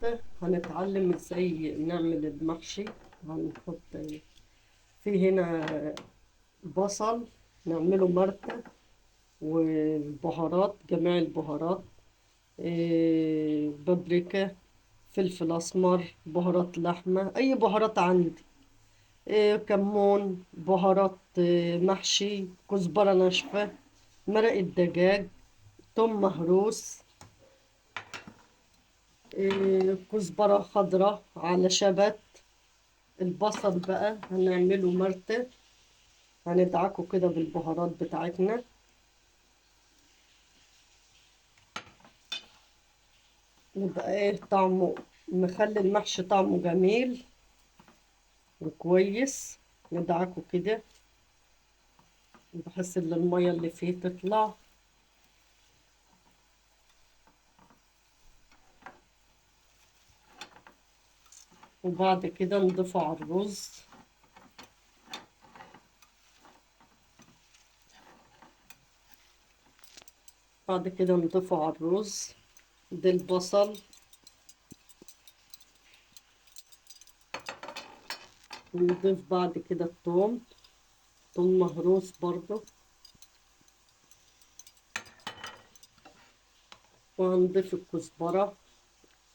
النهاردة هنتعلم ازاي نعمل المحشي. هنحط في هنا بصل، نعمله مرتة، والبهارات جميع البهارات، بابريكا، فلفل أسمر، بهارات لحمة، أي بهارات عندي، كمون، بهارات محشي، كزبرة ناشفة، مرق الدجاج، توم مهروس، كزبرة خضراء على شبت. البصل بقى هنعمله مرتة، هندعكه كده بالبهارات بتاعتنا. يبقى ايه طعمه، مخلي المحشي طعمه جميل وكويس. ندعكه كده بحيث ان المية اللي فيه تطلع. وبعد كده نضيفه على الرز. بعد كده نضيفه على الرز. ده البصل. ونضيف بعد كده الثوم، ثوم مهروس برضو. وهنضيف الكزبرة،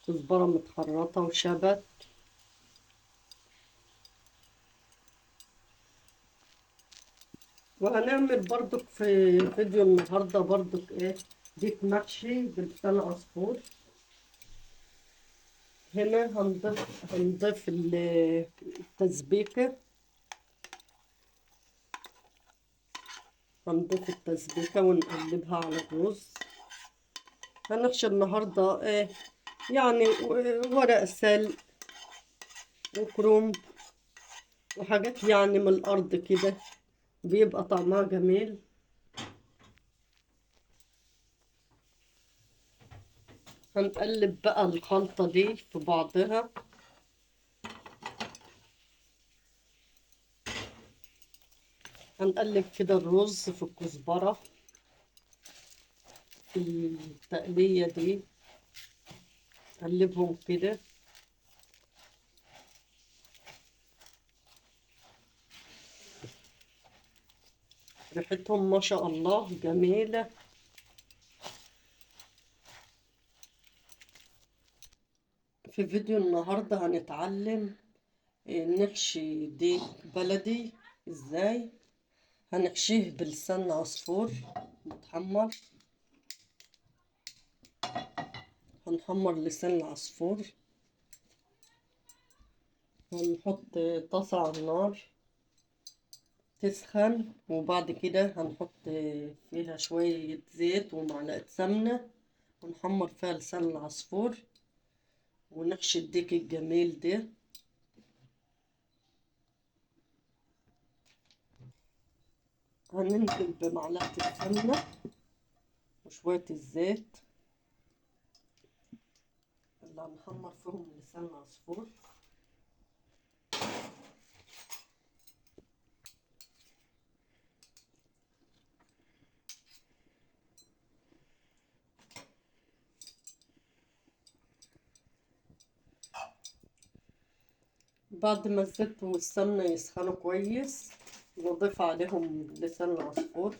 كزبرة متخرطة وشبت. وهنعمل برضو في فيديو النهاردة برضو ايه، ديك محشي بلسان عصفور. هنا هنضيف التسبيكة. هنضيف التسبيكة ونقلبها على الرز. هنحشي النهاردة ايه، يعني ورق سل وكرومب وحاجات يعني من الأرض كده، بيبقى طعمها جميل. هنقلب بقى الخلطة دي في بعضها. هنقلب كده الرز في الكزبرة في التقلية دي، نقلبهم كده. ريحتهم ما شاء الله جميلة. في فيديو النهاردة هنتعلم نحشي ديك بلدي ازاي. هنحشيه بلسان عصفور متحمر. هنحمر لسان العصفور. هنحط طاسة على النار تسخن، وبعد كده هنحط فيها شوية زيت ومعلقة سمنة، ونحمر فيها لسان العصفور، ونحشي الديك الجميل ده. هننزل بمعلقة السمنة وشوية الزيت اللي هنحمر فيهم لسان العصفور. بعد ما الزيت والسمنة يسخنوا كويس، نضيف عليهم لسان العصفور.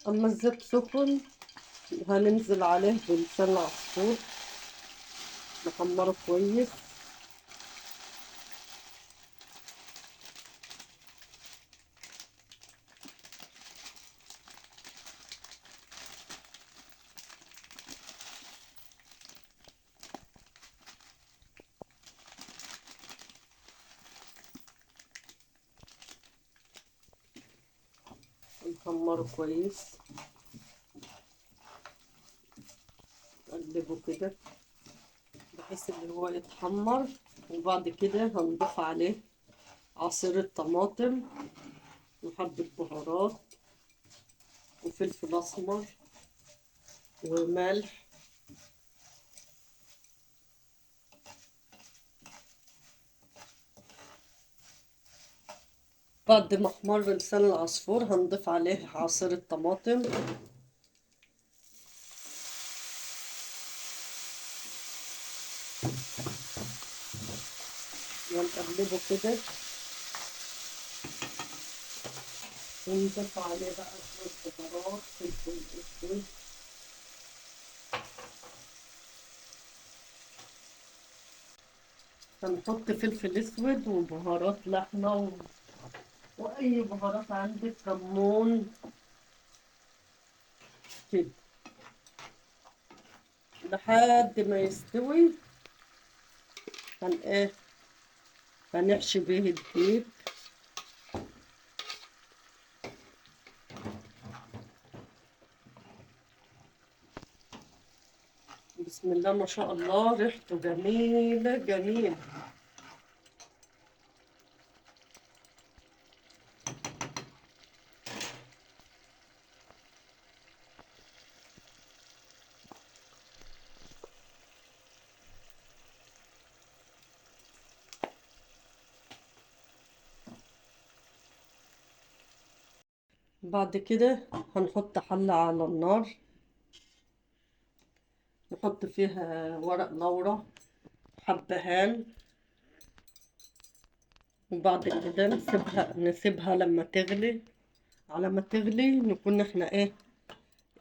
أما الزيت سخن هننزل عليه بلسان العصفور، نحمره كويس. نحمره كويس، نقلبه كده بحيث ان هو يتحمر. وبعد كده هنضيف عليه عصير الطماطم وحبة بهارات وفلفل اسمر وملح. بعد ما احمر لسان العصفور هنضيف عليه عصير الطماطم ونقلبه كده، ونضيف عليه بقى شوية بهارات، فلفل اسود، هنحط فلفل اسود وبهارات لحمة واي بهارات عندك، كمون كده، لحد ما يستوي. ايه، هنحشي بيه الديك. بسم الله ما شاء الله، ريحته جميلة جميلة. بعد كده هنحط حلة على النار، نحط فيها ورق لورا، حبهان، وبعد كده نسيبها لما تغلي. على ما تغلي نكون احنا ايه،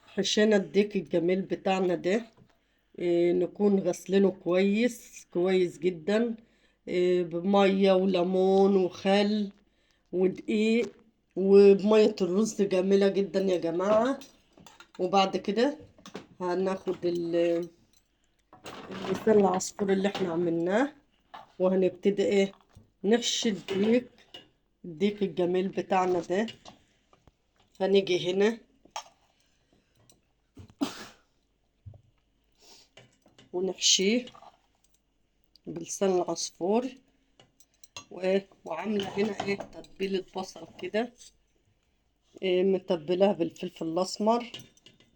حشينا الديك الجميل بتاعنا ده، نكون غسلينه كويس كويس جدا، بمية وليمون وخل ودقيق، وبمية الرز جميلة جدا يا جماعة. وبعد كده هناخد اللسان العصفور اللي احنا عملناه، وهنبتدي ايه، نحشي الديك الجميل بتاعنا ده. هنيجي هنا ونحشيه بلسان العصفور، وايه، وعامله هنا ايه تتبيله بصل كده، إيه، متبلاه بالفلفل الاسمر،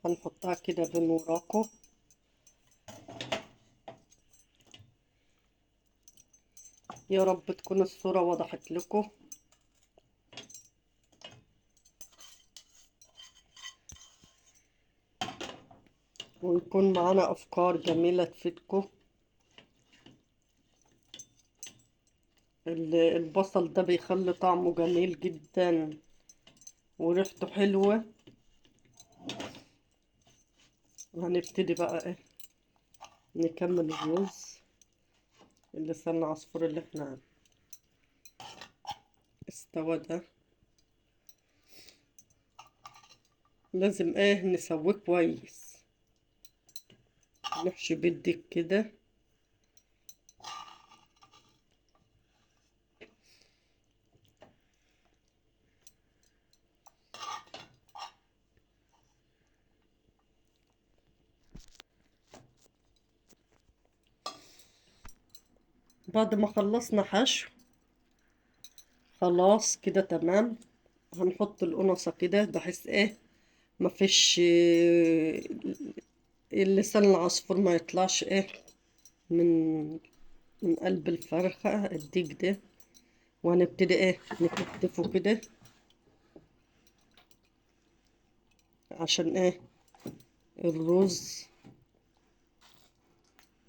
هنحطها كده بين وراكم. يا رب تكون الصوره وضحت لكم. ويكون معانا افكار جميله تفيدكم. البصل ده بيخلي طعمه جميل جدا وريحته حلوه. وهنبتدي بقى ايه، نكمل الرز، اللسان العصفور اللي احنا استوى ده، لازم ايه نسويه كويس، نحشي بدك كده. بعد ما خلصنا حشو، خلاص كده تمام. هنحط القنصة كده بحيث ايه، مفيش اللسان العصفور ما يطلعش ايه من من قلب الفرخة الديك ده. وهنبتدي ايه نكتفه كده، عشان ايه، الرز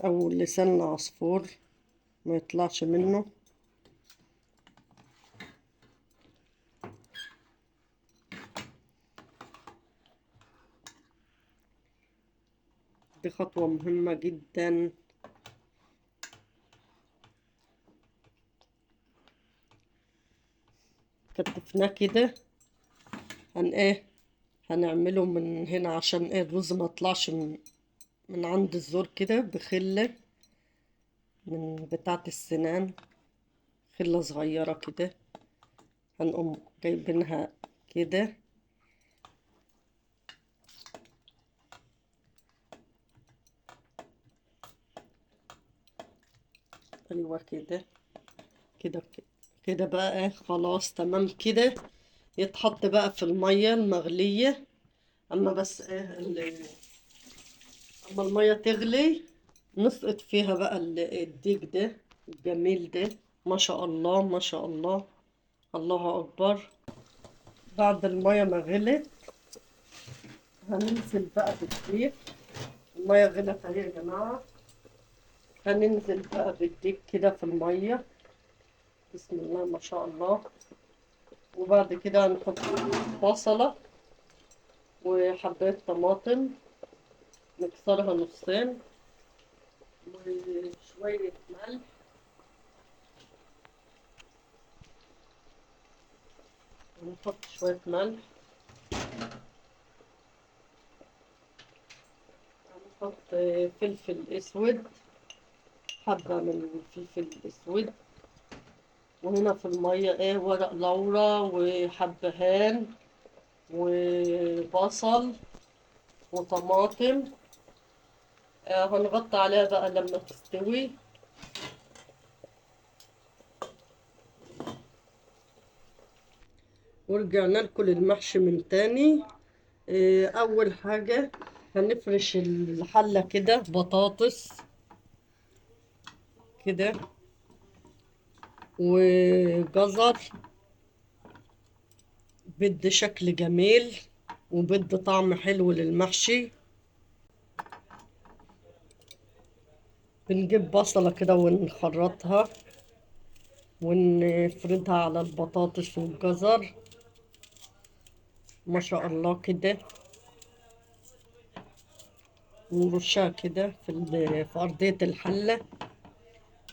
او لسان العصفور ما يطلعش منه. دي خطوة مهمة جدا. كتفناه كده، ايه، هنعمله من هنا عشان ايه الرز ما يطلعش من عند الزور كده بخلة من بتاعة السنان، خلة صغيرة كده، هنقوم جايبينها كده. ايوه كده كده كده كده بقى ايه، خلاص تمام كده. يتحط بقى في المية المغلية. اما بس ايه اما المية تغلي، نسقط فيها بقى الديك ده الجميل ده، ما شاء الله ما شاء الله. الله أكبر. بعد المية ما غلت هننزل بقى بالديك. المية غلت اهي يا جماعة. هننزل بقى بالديك كده في المية. بسم الله ما شاء الله. وبعد كده هنحط بصلة وحبات طماطم، نكسرها نصين، وشوية ملح. ونحط شوية ملح. هنحط فلفل اسود، حبة من الفلفل الاسود. وهنا في المية ورق لورا وحبهان وبصل وطماطم. هنغطي عليها بقى لما تستوي. ورجعنا لكم المحشي من تاني. اول حاجة هنفرش الحلة كده بطاطس كده وجزر، بدي شكل جميل وبدي طعم حلو للمحشي. بنجيب بصلة كده ونخرطها ونفردها على البطاطس والجزر ما شاء الله كده، ونرشها كده في أرضية الحلة.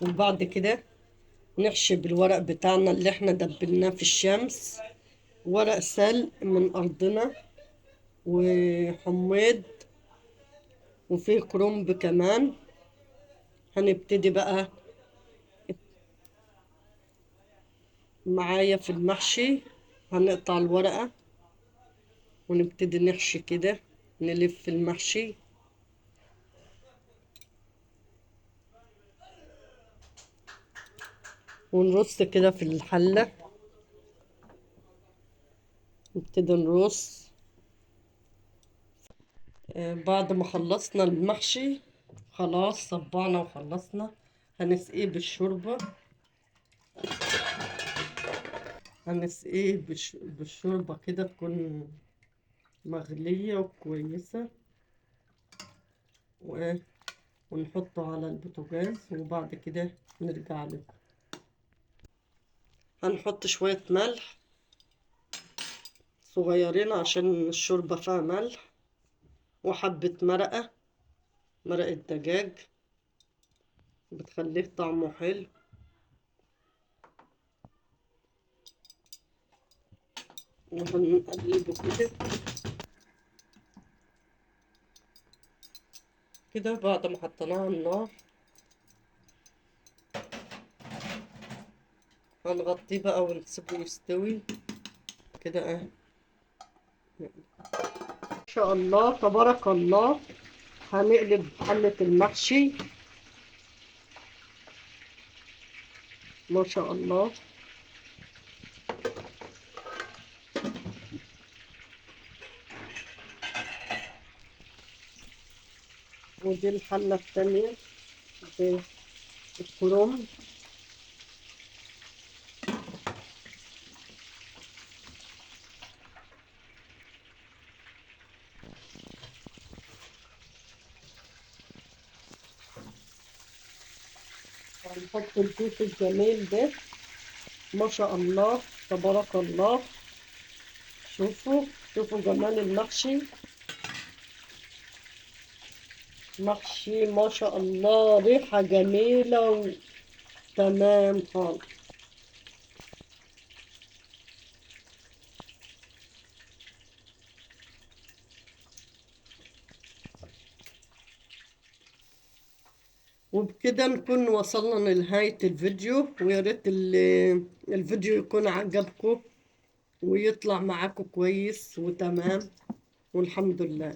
وبعد كده نحشي بالورق بتاعنا اللي احنا دبلناه في الشمس، ورق سلق من أرضنا وحميد وفيه كرنب كمان. هنبتدي بقى معايا في المحشي. هنقطع الورقة ونبتدي نحشي كده، نلف المحشي. ونرص كده في الحلة، نبتدي نرص. بعد ما خلصنا المحشي خلاص صبعنا وخلصنا، هنسقيه بالشوربة. هنسقيه بالشوربة كده تكون مغلية وكويسة. ونحطه على البوتاجاز وبعد كده نرجع له. هنحط شوية ملح صغيرين عشان الشوربة فيها ملح، وحبة مرقة دجاج بتخليه طعمه حلو. وهنقلبه كده كده. بعد ما حطيناه على النار هنغطيه بقى ونسيبه يستوي كده ما شاء الله تبارك الله. هنقلب حلة المحشي ما شاء الله. ودي الحلة التانية بالكرنب. هنحط الزيت الجميل ده ما شاء الله تبارك الله. شوفوا جمال المحشي. محشي ما شاء الله، ريحة جميلة وتمام خالص. وبكده نكون وصلنا لنهاية الفيديو، ويا ريت الفيديو يكون عجبكم ويطلع معاكم كويس وتمام والحمد لله.